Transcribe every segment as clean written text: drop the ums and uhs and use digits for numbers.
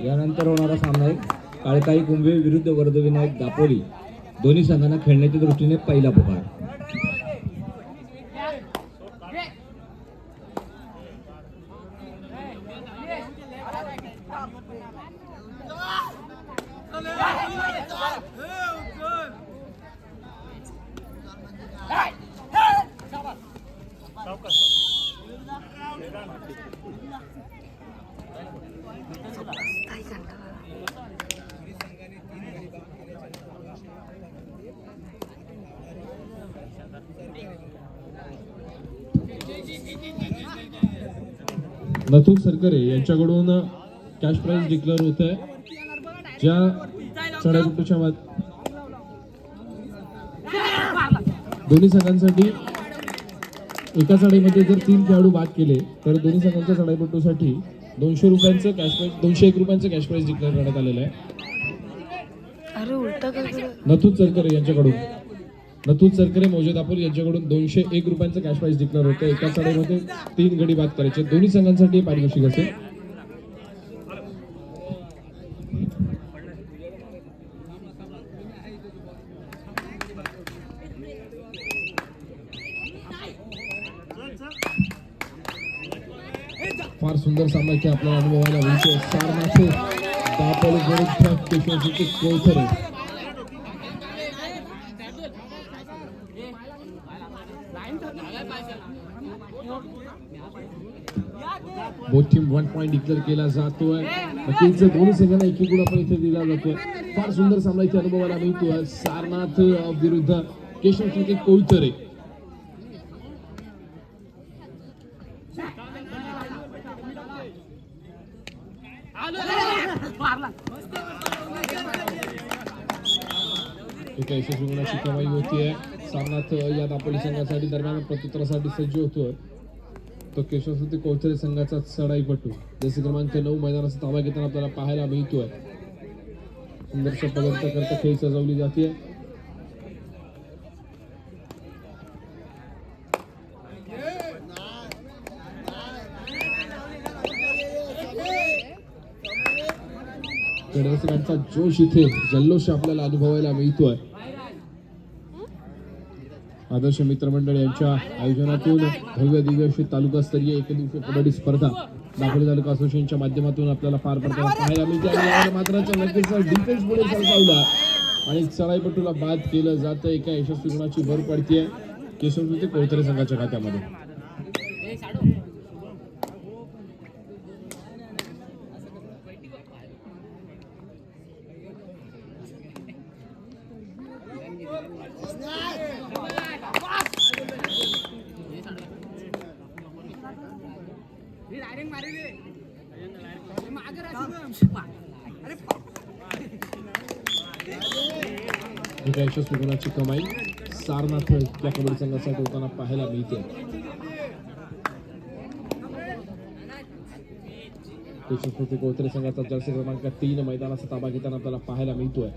यानंतर होणारा सामना आहे काळकाई कुंभे विरुद्ध वर्धविनायक दापोली. दोन्ही संघांना खेळण्याच्या दृष्टीने पहिला पुकार. नथू सरकरे यांच्याकडून कॅश प्राइज डिक्लेअर होत आहे. ज्या चढाईपट्टूच्या दोन्ही संघांसाठी एका चढाईमध्ये जर 3 खेळाडू बाद केले तर दोन्ही संघांच्या चढाईपट्टूसाठी 200 रुपयांचं कॅश प्राइज 201 रुपयांचं कॅश प्राइज डिक्लेअर करण्यात आलेलं आहे. नथू सरकरे यांच्याकडून नथू सरकरे मौजे दापोली यांच्याकडून 201 रुपयांचं कॅश प्राइज डिक्लेअर होतं. एका चढाईमध्ये 3 गडी बाद करायचे. दोन्ही संघांसाठी पारितोषिक असेल. फार सुंदर सामना इथे आपल्याला अनुभवायला मिळतो. सारनाथ दापोली विरुद्ध केशवसिंह Kolthare. Both team 1 point declare केला जातोय. नक्कीच दोन्ही संघांना एक गुण आपण इथे दिला जातोय. फार सुंदर सामना इथे अनुभवायला मिळतोय. सारनाथ विरुद्ध केशवसिंह कोळथरे. एका यशस्वी गुणाची कमाई होतीये. सामनाथ या दापोली संघासाठी दरम्यान प्रत्युत्तरासाठी सज्ज होतोय. तो केशवसिंह कोळथरे संघाचा चढाईपटू जसे क्रमांक 9 मैदानाचा ताबा घेताना आपल्याला पाहायला मिळतोय. सुंदरशा पदार्थ करता खेळ सजवली जाते. रसिकांचा जोश इथे जल्लोष आपल्याला अनुभवायला मिळतोय. आदर्श मित्रमंडळ यांच्या आयोजनातून भव्य दिव्य अशी तालुकास्तरीय एकदिवसीय कबड्डी स्पर्धा दापोली तालुका असोसिएशनच्या माध्यमातून आपल्याला पार पडताना पाहायला मिळते. आणि मात्र नक्कीच डिफेन्स पुढे सरसावला आणि चढाईपटूला बाद केलं जातं. एका यशस्वी गुणाची भर पडते केशवसिंह कोळथरे संघाच्या खात्यामध्ये. यशस्वी गुणाची कमाई सारनाथ या कबड्डी संघासाठी होताना पाहायला मिळते. केशवसिंह कोळथरे संघाचा जर्सी क्रमांक 3 मैदानाचा ताबा घेताना आपल्याला पाहायला मिळतोय.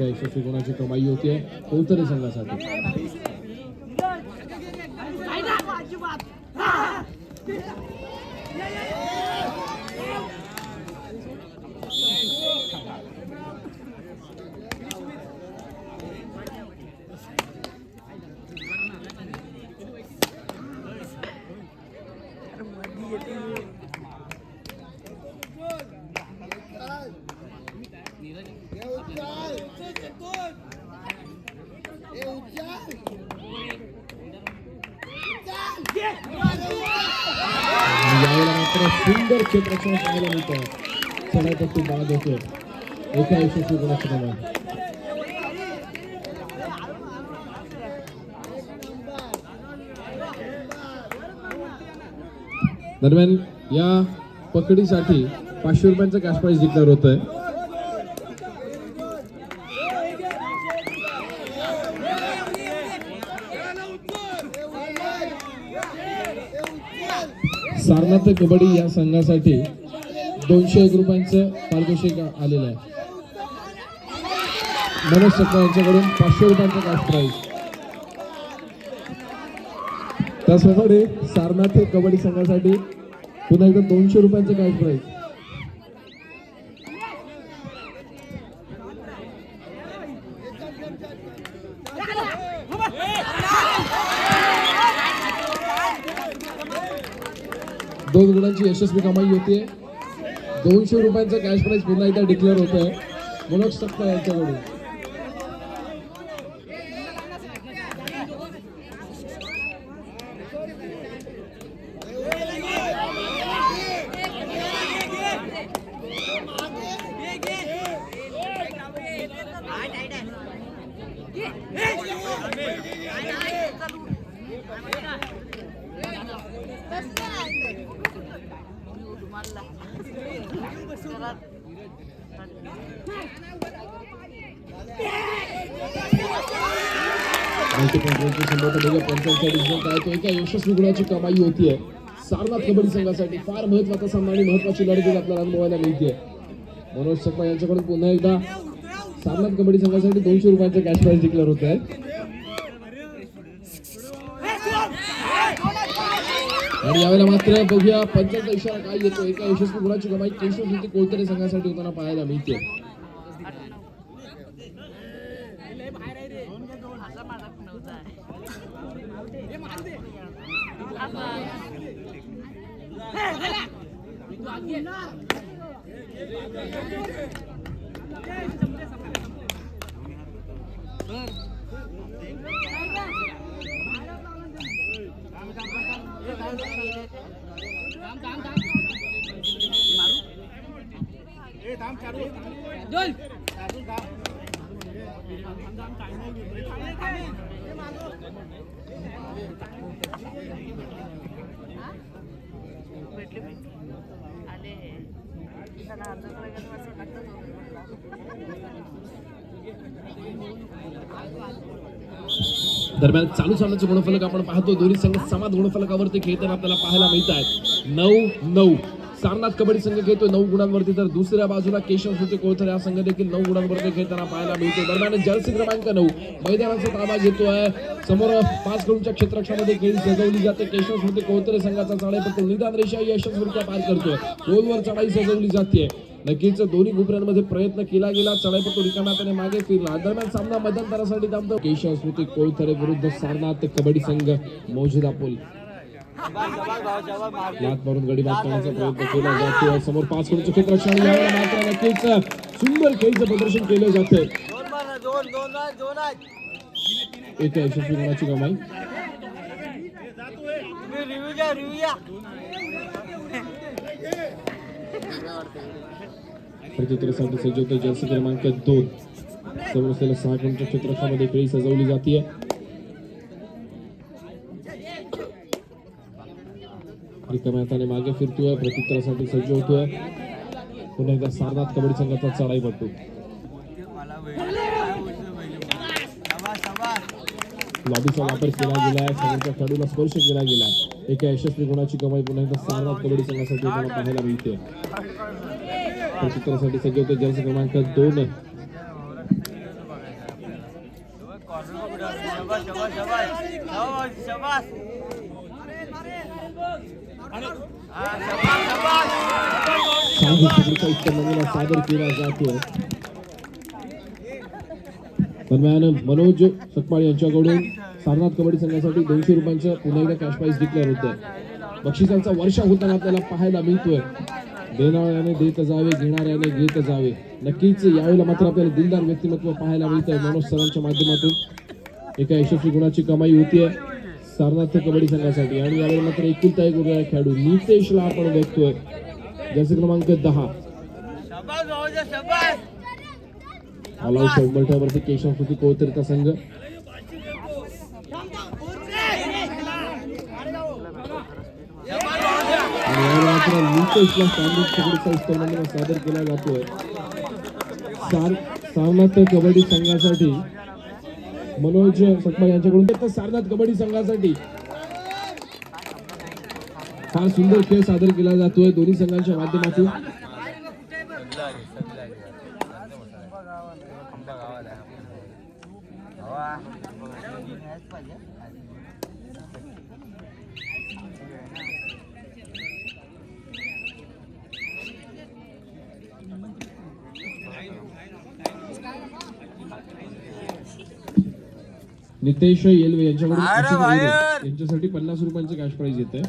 यशस्वी गुणाची कमाई होते कोळथरे संघासाठी. सुंदर क्षेत्ररक्षण पाहायला मिळतं. चढाईपट्टू बाद होतोय. एका यशस्वी गुणाची कमाई. दरम्यान या पकडीसाठी 500 रुपयांचं कॅश प्राइज डिक्लेअर होत आहे. सारनाथ कबड्डी या संघासाठी 201 रुपयांचं पारितोषिक आलेलं आहे. मनोज सक्का यांच्याकडून 500 रुपयांचं कॅश प्राइज. त्याचप्रमाणे सारनाथ कबड्डी संघासाठी पुन्हा एकदा 200 रुपयांचं कॅश प्राईज. दोन गुणांची यशस्वी कमाई होते. 200 रुपयांचा कॅश प्राईज पुन्हा एकदा डिक्लेअर होत आहे मनोज सक्का यांच्याकडून. एका यशस्वी गुणाची कमाई होतीये सारनाथ कबड्डी संघासाठी. फार महत्वाचा सामना आणि महत्वाची लढत आपल्याला अनुभवायला मिळते. मनोज सक्का यांच्याकडून पुन्हा एकदा सारनाथ कबड्डी संघासाठी 200 रुपयांचा कॅश प्राईज डिक्लेअर होत आहे. आणि यावेळेला मात्र बघूया पंचांचा इशारा काय येतो. एका यशस्वी गुणाची कमाई केशव शेट्टी कोळतरे संघासाठी होताना पाहायला मिळते. दरम्यान चालू सामन्याचे गुणफलक आपण पाहतो. दोन्ही संघ समान गुणफलकावरती खेळताना आपल्याला पाहायला मिळत आहेत. 9-9 सारनाथ कबड्डी संघ खेळतोय 9 गुणांवरती, तर दुसऱ्या बाजूला केशव शेट्टी कोळतरे हा संघ देखील 9 गुणांवरती खेळताना पाहायला मिळतो. दरम्यान जर्सी क्रमांक 9 मैदानाचा ताबा घेतोय. समोर 5 कडूच्या क्षेत्ररक्षणामध्ये खेळी सजवली जाते. केशव शेट्टी कोळतरे संघाचा चढाईपटू निदान रेषा यशस्वीरित्या पार करतोय. गोलवर चढाई सजवली जाते. नक्कीच दोन्ही गुपऱ्यांमध्ये प्रयत्न केला गेला. चढाईपटू रिकाम्या हाताने मागे फिरला. दरम्यान सामना मध्यंतरासाठी थांबतो. केशव शेट्टी कोळतरे विरुद्ध सारनाथ कबड्डी संघ मौजदापोल. लात मारून गडी बाद करण्याचा प्रयत्न केला जातो. समोर 5 कडूचे क्षेत्ररक्षण मात्र नक्कीच सुंदर खेळीचं प्रदर्शन केलं जाते. एका यशस्वी गुणाची कमाई. प्रत्युत्तरासाठी सज्ज होते जर्सी क्रमांक 2. समोर असलेल्या 6 कडूच्या क्षेत्ररक्षणामध्ये खेळी सजवली जाते. रिकाम्या हाताने मागे फिरतोय. प्रत्युत्तरासाठी सज्ज होतोय. पुन्हा एकदा सारनाथ कबड्डी संघाचा चढाईपटू. लॉबीचा वापर केला गेलाय. समोरच्या खेळाडूला स्पर्श केला गेला. एका यशस्वी गुणाची कमाई पुन्हा एकदा सारनाथ कबड्डी संघासाठी आपल्याला पाहायला मिळते. प्रत्युत्तरासाठी सज्ज होते जर्सी क्रमांक 2. उत्तम नमुना सादर केला जातो. दरम्यान मनोज सकपाळ यांच्याकडून सारनाथ कबड्डी संघासाठी 200 रुपयांचं पुन्हा एकदा कॅश प्राईज डिक्लेअर होतोय. बक्षिसांचा वर्षा होताना आपल्याला पाहायला मिळतोय. देणाऱ्याने देत जावे, घेणाऱ्याने घेत जावे. नक्कीच यावेळेला मात्र आपल्याला दिलदार व्यक्तिमत्व पाहायला मिळतंय मनोज सरांच्या माध्यमातून. एका यशस्वी गुणाची कमाई होतीये सारनाथ कबड्डी संघासाठी. आणि यावेळी मात्र एकुलता एक उरलेला खेळाडू नितेशला आपण बघतोय जर्सी क्रमांक 10. ऑल आउट उंबरठ्यावरती केशव शेट्टी कोळतरेचा संघ. नितेशला सादर केला जातोय. सारनाथ कबड्डी संघासाठी मनोज सकपाळ यांच्याकडून. सारनाथ कबड्डी संघासाठी फार सुंदर खेळ सादर केला जातोय दोन्ही संघांच्या माध्यमातून. नितेश येलवे यांच्याकडून आशिष अहिरे यांच्यासाठी 50 रुपयांचं कॅश प्राइज येते.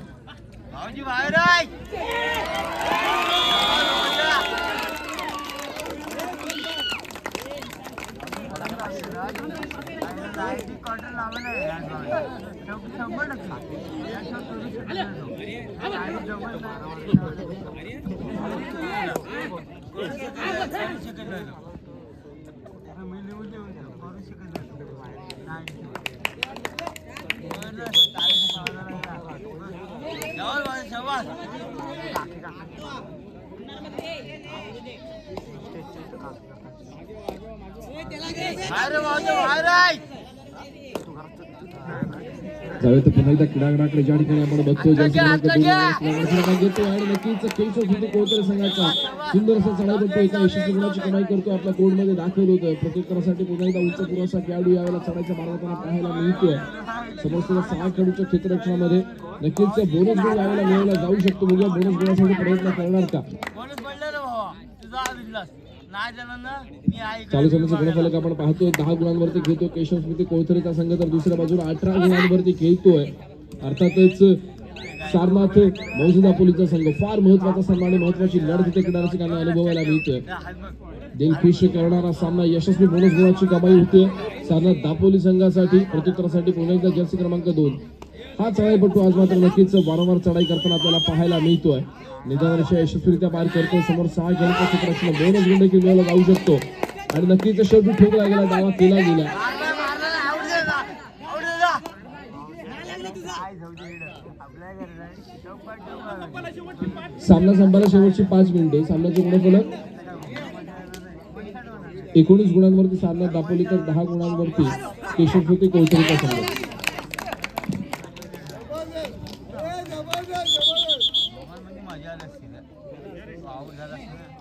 जाऊया तर पुन्हा एकदा क्रीडांगणाकडे ज्या ठिकाणी आपण बघतोय घेतो आणि नक्कीच केशव कोळकर संघाचा सुंदर असा चढाईपट्टू एका यशस्वी गुणाची कमाई करतो. आपल्या कोडमध्ये दाखल होतोय. प्रत्युत्तरासाठी पुन्हा एकदा उच्च पुरस्कार खेळाडू यावेळेला चढायच्या मार्गात पाहायला मिळतोय. समोर 6 खेळाडूच्या क्षेत्ररक्षणामध्ये नक्कीच बोनस गुण यावेळेला मिळवला जाऊ शकतो. बघूया बोनस गुणासाठी प्रयत्न करणार का. चालू सामन्याचा गुणफलक आपण पाहतोय 10 गुणांवरती खेळतो केशव स्मृती कोळथरेचा संघ, तर दुसऱ्या बाजूला 18 गुणांवरती खेळतोय अर्थातच सारनाथ मौजूदा पोलीसचा संघ. फार महत्वाचा सामना आणि महत्वाची लढत इथे क्रीडारसिकांना अनुभवायला मिळतोय. दिलखुश करणारा सामना, यशस्वी बोनस गुणाची कमाई होते सारनाथ दापोली संघासाठी. प्रत्युत्तरासाठी पुन्हा एकदा जर्सी क्रमांक 2 हा चढाईपट्टू आज मात्र नक्कीच वारंवार चढाई करताना आपल्याला पाहायला मिळतोय. निदानवर्षीय यशस्वीरित्या पार करतो. समोर 6 खेळाडूंच्या क्षेत्ररक्षण बोनस गुण देखील मिळवला जाऊ शकतो आणि नक्कीच शेवटी ठोकला गेला, दावा केला गेला. सामना संपायला शेवटची 5 मिनिटे. सामन्याचे गुणफलक 19 गुणांवरती सारनाथ दापोली, तर 10 गुणांवरती केशव स्मृती कोळथरेचा संघ.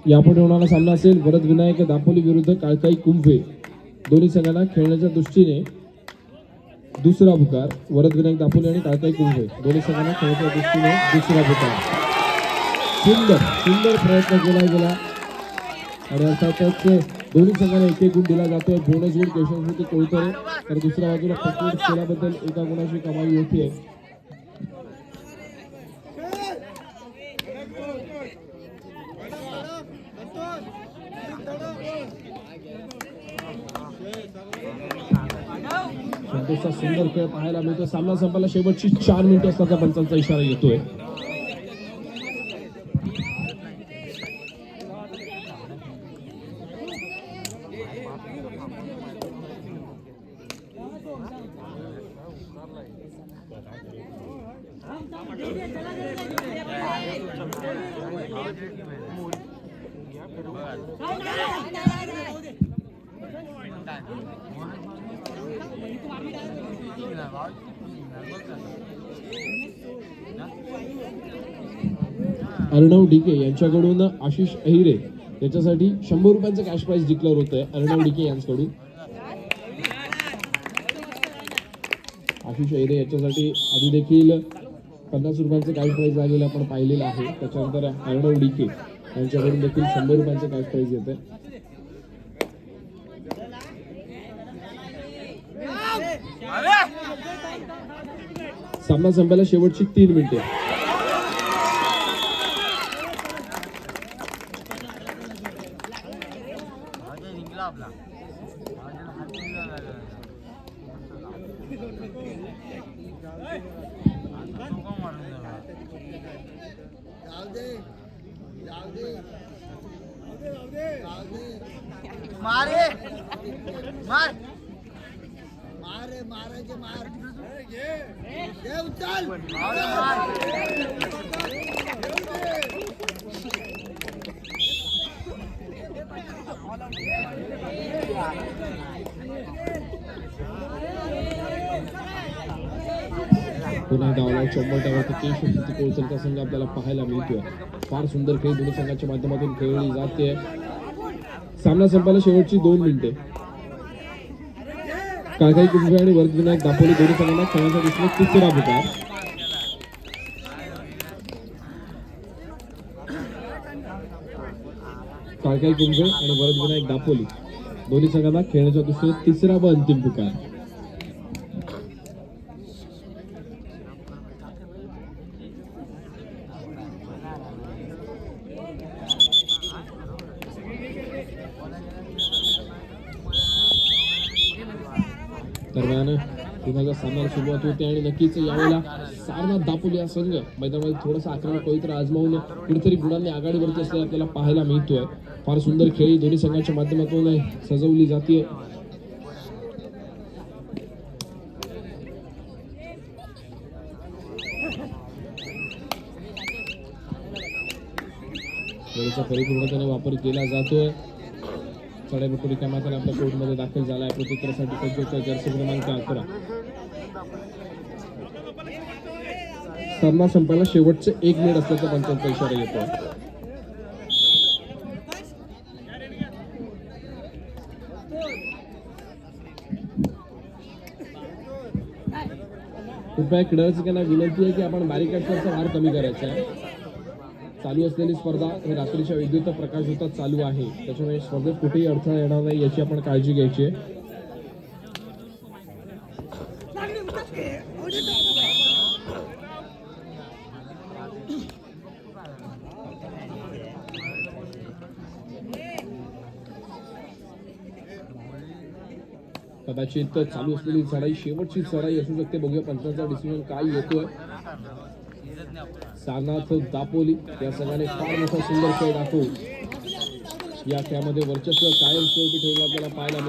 यापुढे होणारा सामना असेल वरद विनायक दापोली विरुद्ध काळकाई कुंभे. दोन्ही संघांना खेळण्याच्या दृष्टीने दुसरा पुकार. वरद विनायक दापोली आणि काळकाई कुंभे दोन्ही संघांना खेळण्याच्या दृष्टीने दुसरा पुकार. सुंदर प्रयत्न केला गेला आणि अर्थातच दोन्ही संघांना 1-1 गुण दिला जातोय. बोनस गुण केशव स्मृती कोळथरे, तर दुसऱ्या बाजूला पकड केल्याबद्दल 1 गुणाची कमाई होतीये. संतोषचा सुंदर खेळ पाहायला मिळतो. सामना संपायला शेवटची 4 मिनिटे असल्याचा पंचांचा इशारा येतोय. अर्णव डिके यांच्याकडून आशिष अहिरे याच्यासाठी 100 रुपयांचं कॅश प्राइज डिक्लेअर होत आहे. अर्णव डिके यांच्याकडून आशिष अहिरे याच्यासाठी आधी देखील 50 रुपयांचं कॅश प्राइज लागलेलं आपण पाहिलेलं आहे. त्याच्यानंतर अर्णव डिके यांच्याकडून देखील 100 रुपयांचं कॅश प्राइज येत आहे. सामना संपायला शेवटची 3 मिनिटे. पुन्हा डावला 100 केशव स्मृती कोळथरेचा संघ आपल्याला पाहायला मिळतोय. फार सुंदर खेळ दोन्ही संघाच्या माध्यमातून खेळली जाते. सामना संपायला शेवटची 2 मिनिटे. काळकाई कुंभे आणि वरद विनायक दापोली दोन्ही संघांना खेळण्याच्या दृष्टीने तिसरा पुकार. काळकाई कुंभे आणि वरद विनायक दापोली दोन्ही संघांना खेळण्याच्या दृष्टीने तिसरा व अंतिम पुकार. दरम्यान पुन्हा सामन्याला सुरुवात होते आणि नक्कीच यावेळेला सारनाथ दापोली हा संघ मैदानामध्ये थोडासा आक्रमक पवित्र आजमावून कुठेतरी गुणांनी आघाडीवरती असलेला आपल्याला पाहायला मिळतोय. फार सुंदर खेळी दोन्ही संघाच्या माध्यमातून सजवली जाते. वेळेचा परिपूर्णतेने वापर केला जातोय. चढाईपटू रिकाम्या हाताने आपल्या कोर्टमध्ये दाखल झाला आहे. प्रत्युत्तरासाठी सज्ज होतोय जर्सी क्रमांक 11. सामना संपायला शेवटचे 1 मिनिट असल्याचा पंचांचा इशारा येतोय. कृपया क्रीडारसिकांना विनंती आहे की आपण बॅरिकेड्सवरचा भार कमी करायचा आहे. चालू असलेली स्पर्धा हे रात्रीच्या विद्युत प्रकाशोत्सवात चालू आहे, त्याच्यामुळे स्पर्धेत कुठेही अडथळा येणार नाही याची आपण काळजी घ्यायची आहे. कदाचित चालू असलेली चढाई शेवटची चढाई असू शकते. बघूया पंचांचा डिसिजन काय येतोय. सारनाथ दापोली या संघाने फार मोठा सुंदर खेळ दाखवून या खेळामध्ये वर्चस्व कायमस्वरूपी ठेवलं आपल्याला पाहायला